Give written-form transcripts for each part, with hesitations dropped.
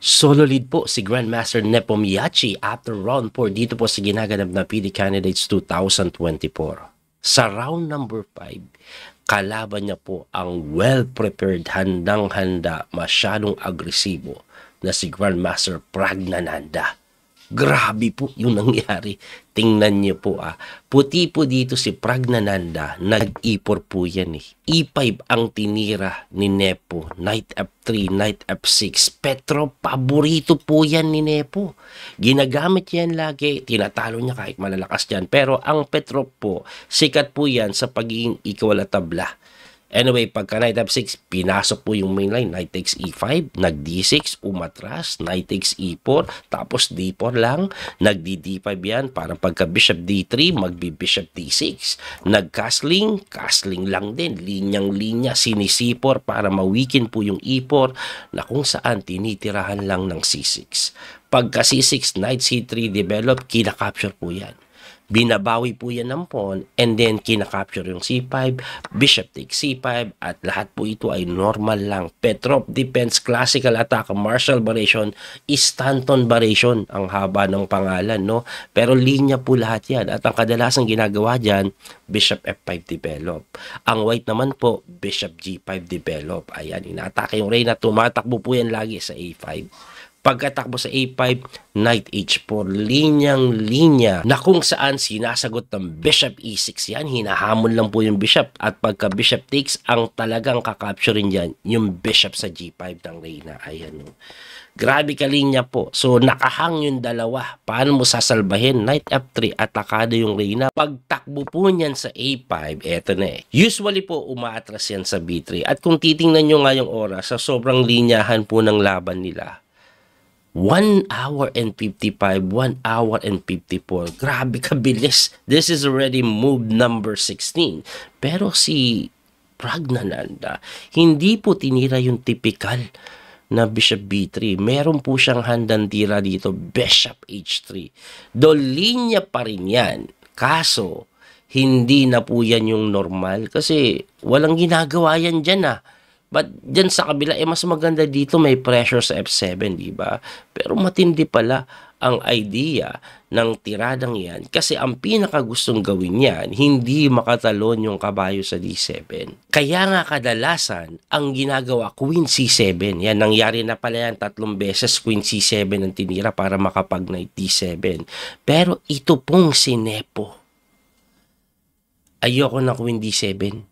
Solo lead po si Grandmaster Nepomniachtchi after round 4 dito po sa ginaganap na PD Candidates 2024. Sa round number 5, kalaban niya po ang well-prepared, handang-handa, masyadong agresibo na si Grandmaster Pragnananda. Grabe po yung nangyari. Tingnan niyo po Puti po dito si Pragnananda. Nag-ipor po yan eh. E5 ang tinira ni Nepo. Knight F3, Knight F6. Petro, paborito po yan ni Nepo. Ginagamit yan lagi. Tinatalo niya kahit malalakas yan. Pero ang Petro po, sikat po yan sa pagiging equal tabla. Anyway, pagka Knight F6, pinasok po yung mainline. Knight takes E5, nag-D6, umatras, Knight takes E4, tapos D4 lang, nag-D5 yan, para pagka Bishop D3, magbi-Bishop D6. Nag-castling, castling lang din, linyang-linya, sinisi4 para mawikin po yung E4 na kung saan tinitirahan lang ng C6. Pagka C6, Knight C3 develop, kinakapture po yan. Binabawi po yan ng pawn and then kinakapture yung C5, Bishop takes C5 at lahat po ito ay normal lang. Petrov defense, classical attack, martial variation, Stanton variation ang haba ng pangalan, no? Pero linya po lahat yan at ang kadalasang ginagawa dyan, Bishop F5 develop. Ang white naman po, Bishop G5 develop. Ayan, inaatake yung reyna, tumatakbo po yan lagi sa A5. Pagkatakbo sa A5, Knight H4, linyang-linya na kung saan sinasagot ng Bishop E6 yan. Hinahamon lang po yung Bishop at pagka Bishop takes, ang talagang kakapturein dyan, yung Bishop sa G5 ng reyna. Ayan. Grabe ka linya po. So, nakahang yung dalawa. Paano mo sasalbahin? Knight F3, atakado yung reyna. Pagtakbo po niyan sa A5, eto na eh. Usually po, umaatras yan sa B3. At kung titingnan nyo nga yung oras, sa sobrang linyahan po ng laban nila, 1 hour and 55, 1 hour and 54. Grabe kabilis. This is already move number 16. Pero si Pragnananda, hindi po tinira yung typical na Bishop B3. Meron po siyang handang tira dito, Bishop H3. Do linya pa rin yan. Kaso, hindi na po yan yung normal kasi walang ginagawa yan dyan But dyan sa kabila, mas maganda dito may pressure sa F7, di ba? Pero matindi pala ang idea ng tiradang yan kasi ang pinakagustong gawin yan, hindi makatalon yung kabayo sa D7. Kaya nga kadalasan, ang ginagawa, Queen C7. Yan, nangyari na pala yan 3 beses, Queen C7 ang tinira para makapag-Knight D7. Pero ito pong si Nepo, ayoko na Queen D7.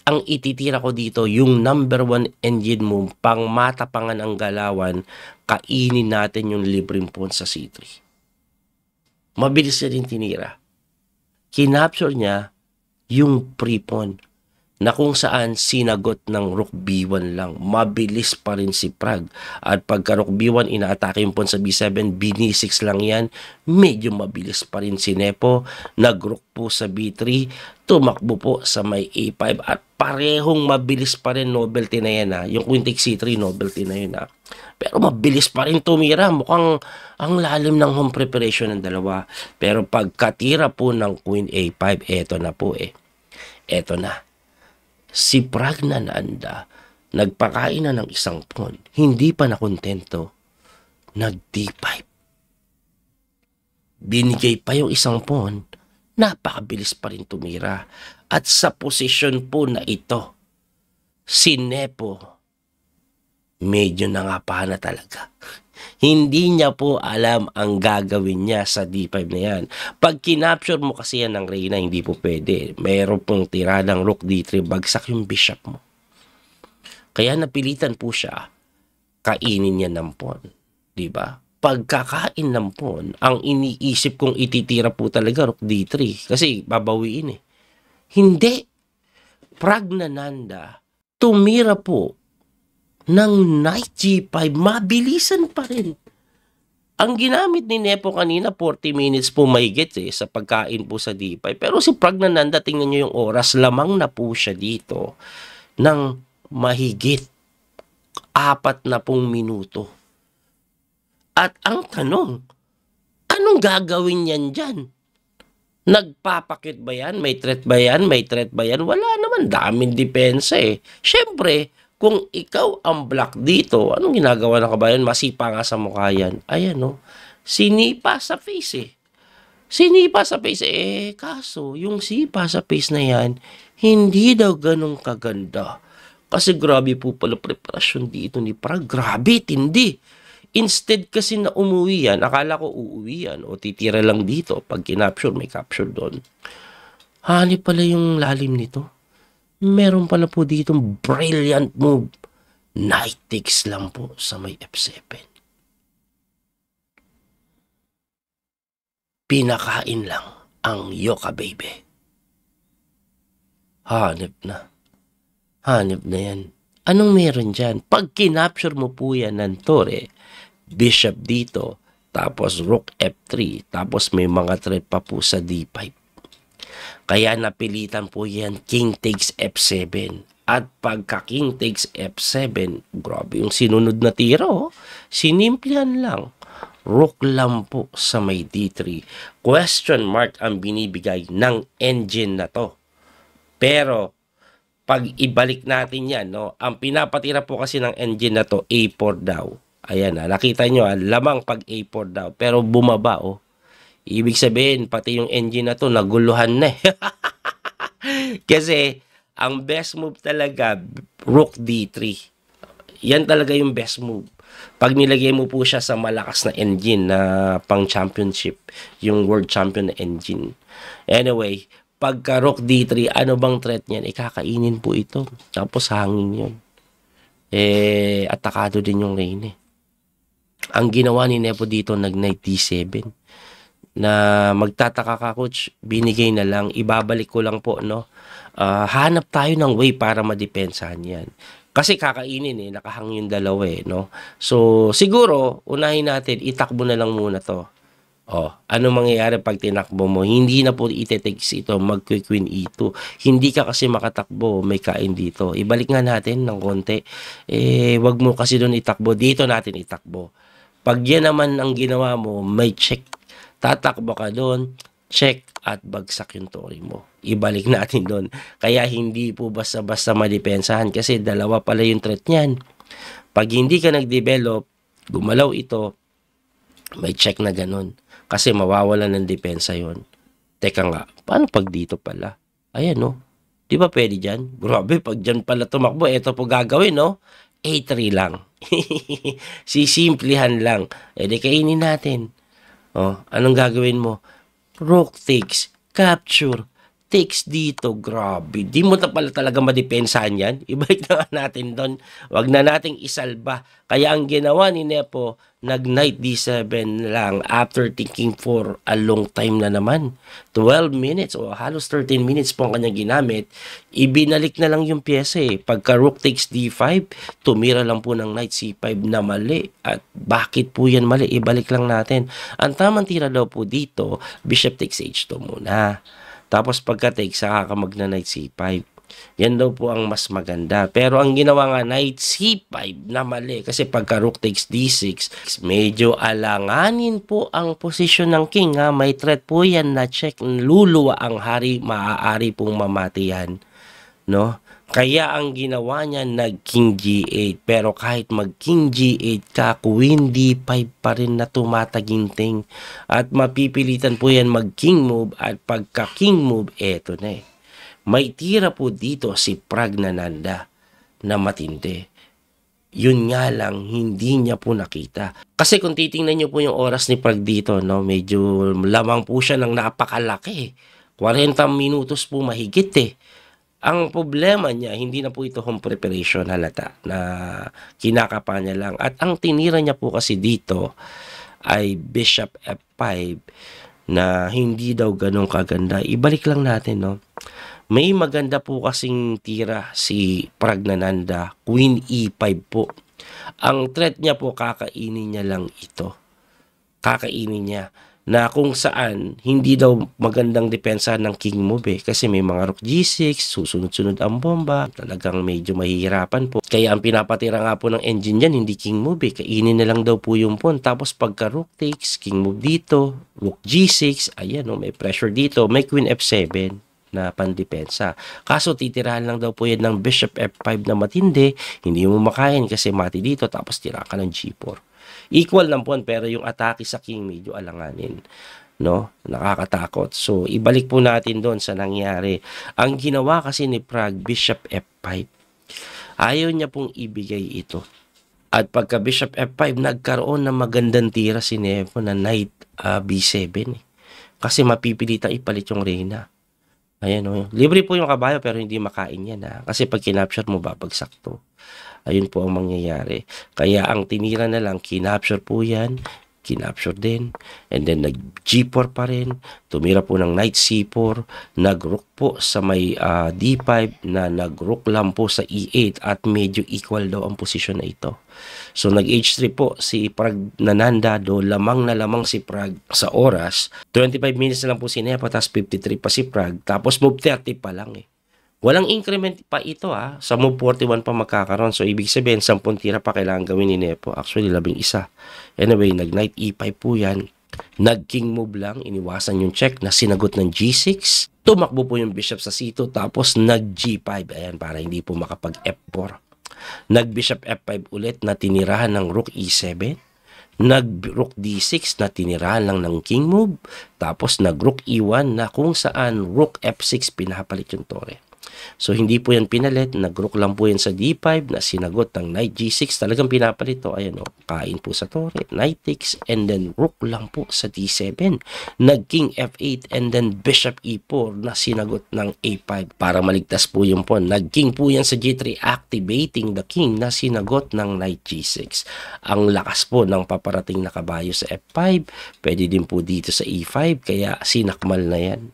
Ang ititira ko dito, yung number 1 engine move, pang matapangan ang galawan, kainin natin yung libreng pawn sa C3. Mabilis na din tinira. Kinapture niya yung pre-pawn na kung saan sinagot ng Rook B1 lang. Mabilis pa rin si Prag. At pagka Rook B1, inaatake yung pawn sa B7, B6 lang yan. Medyo mabilis pa rin si Nepo. Nag-Rook po sa B3, tumakbo po sa may A5 at parehong mabilis pa rin, novelty na yan Yung Queen takes C3, novelty na yun Pero mabilis pa rin tumira. Mukhang ang lalim ng home preparation ng dalawa. Pero pagkatira po ng Queen A5, eto na po Eto na. Si Pragnananda, nagpakain na ng isang pawn. Hindi pa nakontento. Nag-D5. Binigay pa yung isang pawn. Napakabilis pa rin tumira. At sa posisyon po na ito, si Nepo, medyo nangapa na talaga. Hindi niya po alam ang gagawin niya sa D5 na yan. Pag kinapture mo kasi yan ng reyna, hindi po pwede. Mayroon pong tiradang Rook D3, bagsak yung bishop mo. Kaya napilitan po siya, kainin niya ng pawn. Diba? Pagkakain ng pawn, ang iniisip kong ititira po talaga Rook D3. Kasi babawiin Hindi. Pragnananda, tumira po ng Knight G5, mabilisan pa rin. Ang ginamit ni Nepo kanina, 40 minutes po mahigit sa pagkain po sa D5. Pero si Pragnananda, tingnan nyo yung oras, lamang na po siya dito ng mahigit 40 minuto. At ang tanong, anong gagawin yan dyan? Nagpapakit ba yan? May threat ba yan? May threat ba yan? Wala naman, daming depensa Siyempre, Kung ikaw ang black dito, anong ginagawa ng kabayan? Masipa nga sa mukha yan. Ayan, no? Sinipa sa face, eh. Sinipa sa face, eh. Kaso, yung sipa sa face na yan, hindi daw ganun kaganda. Kasi grabe po pala preparasyon dito ni Prag. Grabe, tindi. Instead kasi na umuwi yan, akala ko uuwi yan o titira lang dito. Pag kinapture, may capture doon. Hani pala yung lalim nito. Meron pala po ditong brilliant move. Knight takes lang po sa may F7. Pinakain lang ang Yoka baby. Hanip na. Hanip na yan. Anong meron dyan? Pag kinapture mo po yan ng tore, bishop dito, tapos rook F3, tapos may mga threat pa po sa D5. Kaya napilitan po yan, king takes F7. At pagka king takes F7, grabe yung sinunod na tira, oh. Sinimplihan lang. Rook lang po sa may D3. Question mark ang binibigay ng engine na to. Pero, pag ibalik natin yan, no, ang pinapatira po kasi ng engine na to, A4 daw. Ayan na, nakita nyo, lamang pag A4 daw. Pero bumaba, oh. Ibig sabihin, pati yung engine na to, naguluhan na. Kasi, ang best move talaga, rook D3. Yan talaga yung best move. Pag nilagay mo po siya sa malakas na engine na pang championship, yung world champion na engine. Anyway, pagka rook D3, ano bang threat niyan? Kakainin po ito. Tapos hangin yun. Atakado din yung Reyne. Ang ginawa ni Nepo dito, nag-knight D7. Na magtataka ka, coach, binigay na lang, ibabalik ko lang po, no? Hanap tayo ng way para madepensahan yan. Kasi kakainin, nakahang yung dalawa, no? So, siguro, unahin natin, itakbo na lang muna to. Ano mangyayari pag tinakbo mo? Hindi na po itetakes ito, mag-queen E2. Hindi ka kasi makatakbo, may kain dito. Ibalik nga natin ng konti. Wag mo kasi doon itakbo, dito natin itakbo. Pag yan naman ang ginawa mo, may check. Tatakbo ka doon, check at bagsak yung tori mo. Ibalik natin doon. Kaya hindi po basta-basta madepensahan kasi dalawa pala yung threat niyan. Pag hindi ka nag-develop, gumalaw ito, may check na ganun. Kasi mawawala ng depensa yon. Teka nga, paano pag dito pala? Ayan, no? Di ba pwede dyan? Grabe, pag dyan pala tumakbo, eto po gagawin, no? A3 lang. Sisimplihan lang. Di kainin natin. Anong gagawin mo? Rook takes, capture, takes dito, grabe. Di mo na pala talaga madepensahan yan. Ibalik na natin doon. Wag na nating isalba. Kaya ang ginawa ni Nepo, nag-knight D7 lang after thinking for a long time na naman. 12 minutes o halos 13 minutes po ang kanyang ginamit. Ibinalik na lang yung pyesa Pagka rook takes D5, tumira lang po ng knight C5 na mali. At bakit po yan mali? Ibalik lang natin. Ang tamang tira daw po dito, bishop takes H2 muna. Tapos pagka take, saka ka magna-knight C5. Yan daw po ang mas maganda. Pero ang ginawa nga, knight C5 na mali. Kasi pagka rook takes D6, medyo alanganin po ang posisyon ng king. May threat po yan na check. Luluwa ang hari, maaari pong mamatihan. No? Kaya ang ginawa niya, nag-king G8. Pero kahit mag-king G8 ka, queen D5 pa rin na tumataginting. At mapipilitan po yan mag-king move. At pagka-king move, eto na May tira po dito si Pragnananda na matindi. Yun nga lang, hindi niya po nakita. Kasi kung titingnan niyo po yung oras ni Prag dito, no, medyo lamang po siya ng napakalaki. 40 minutos po mahigit Ang problema niya, hindi na po ito home preparation halata na kinakapa niya lang. At ang tinira niya po kasi dito ay bishop F5 na hindi daw ganun kaganda. Ibalik lang natin, no. May maganda po kasing tira si Pragnananda, queen E5 po. Ang threat niya po, kakainin niya lang ito. Kakainin niya. Na kung saan, hindi daw magandang depensa ng king move kasi may mga rook G6, susunod-sunod ang bomba, talagang medyo mahihirapan po. Kaya ang pinapatira nga po ng engine yan, hindi king move kainin na lang daw po yung pawn. Tapos pagka rook takes, king move dito, rook G6, ayan may pressure dito, may queen F7. na pandepensa. Kaso titirahan lang daw po yan ng Bishop F5 na matindi, hindi mo makain kasi mati dito tapos tira ka ng G4. Equal lang po pero yung atake sa king medyo alanganin. No? Nakakatakot. So, ibalik po natin doon sa nangyari. Ang ginawa kasi ni Prague, Bishop F5. Ayaw niya pong ibigay ito. At pagka Bishop F5, nagkaroon ng magandang tira si Nepo na Knight B7. Kasi mapipilitang ipalit yung Reyna. Ayan o. Libre po yung kabayo pero hindi makain yan ha. Kasi pag kinapture mo, babagsak to. Ayun po ang mangyayari. Kaya ang tinira na lang, kinapture po yan. Kinapture din. And then nag G4 pa rin. Tumira po ng Knight C4. Nag-rook po sa may D5 na nag-rook lang po sa E8 at medyo equal daw ang posisyon na ito. So nag H3 po si Prague Nananda do lamang na lamang si Prague sa oras. 25 minutes na lang po si Nepo tapos 53 pa si Prague. Tapos move 30 pa lang eh. Walang increment pa ito sa move 41 pa magkakaroon. So, ibig sabihin, 10 tira pa kailangan gawin ni Nepo. Actually, 11. Anyway, nag-Knight E5 po yan. Nag-King move lang. Iniwasan yung check na sinagot ng G6. Tumakbo po yung Bishop sa C2. Tapos, nag-G5. Ayan, para hindi po makapag-F4. Nag-Bishop F5 ulit na tinirahan ng Rook E7. Nag-Rook D6 na tinirahan lang ng King move. Tapos, nag-Rook E1 na kung saan Rook F6 pinapalit yung tore. So, hindi po yan pinalit. Nag-rook lang po yan sa D5 na sinagot ng Knight G6. Talagang pinapalit to. Ayan o, kain po sa tore. Knight takes and then rook lang po sa D7. Nag-King F8 and then Bishop E4 na sinagot ng A5 para maligtas po yung pawn. Nag-King po yan sa G3 activating the King na sinagot ng Knight G6. Ang lakas po ng paparating na kabayo sa F5. Pwede din po dito sa E5 kaya sinakmal na yan.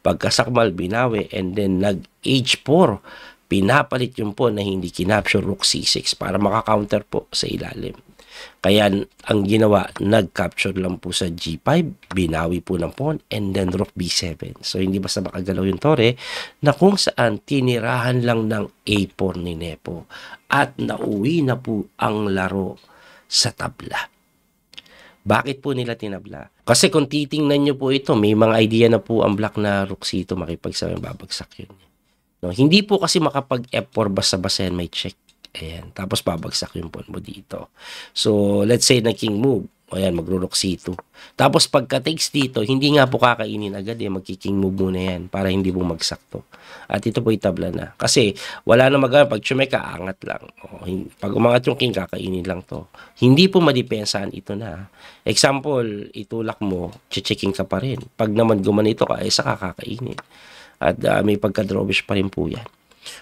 Pagkasakmal, binawi, and then nag-H4. Pinapalit yung pawn na hindi kinapture Rook C6 para makakounter po sa ilalim. Kaya ang ginawa, nag-capture lang po sa G5, binawi po ng pawn, and then Rook B7. So, hindi basta makagalaw yung tore na kung saan tinirahan lang ng A4 ni Nepo. At nauwi na po ang laro sa tabla. Bakit po nila tinabla? Kasi kung titingnan nyo po ito, may mga idea na po ang black na Rook C2 makipagsabing babagsak yun. No, hindi po kasi makapag F4 basta-basta yan may check. Ayan, tapos babagsak yung pawn mo dito. So, let's say na king move. Ayan, magro-Rook C2. Tapos pagka takes dito, hindi nga po kakainin agad magki-king move muna yan para hindi bumagsak to. At ito po itabla na. Kasi wala na magana. Pag tsumeka, angat lang. Pag umangat yung king, kakainin lang to. Hindi po madipensahan ito na. Example, itulak mo, checking ka pa rin. Pag naman gumanito ka, isa kakainin. At may pagka-drawish pa rin po yan.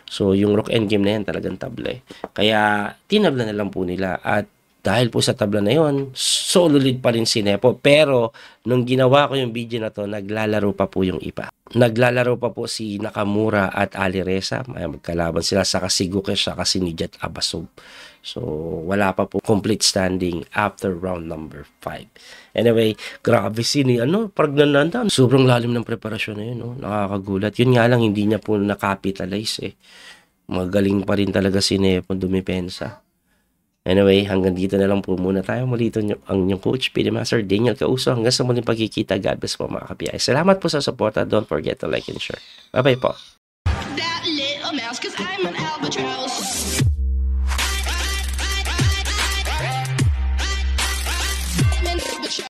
So, yung rook endgame na yan talagang tabla Kaya, tinabla na lang po nila. At dahil po sa tabla na yon, solid pa rin si Nepo. Pero, nung ginawa ko yung video na to, naglalaro pa po yung iba. Naglalaro pa po si Nakamura at Ali Reza. Magkalaban sila sa si Gukesh at si Nijat Abasov. So, wala pa po complete standing after round number 5. Anyway, grabe Prague Nananda. Sobrang lalim ng preparasyon na yun. Nakakagulat. Yun nga lang, hindi niya po nakapitalize Magaling pa rin talaga si Nepo dumipensa. Anyway, hanggang dito na lang po muna tayo. Muli ito ang inyong coach, PD Master Daniel Causo. Hanggang sa muling pagkikita, God bless po mga kapiyay. Salamat po sa support at don't forget to like and share. Bye-bye po.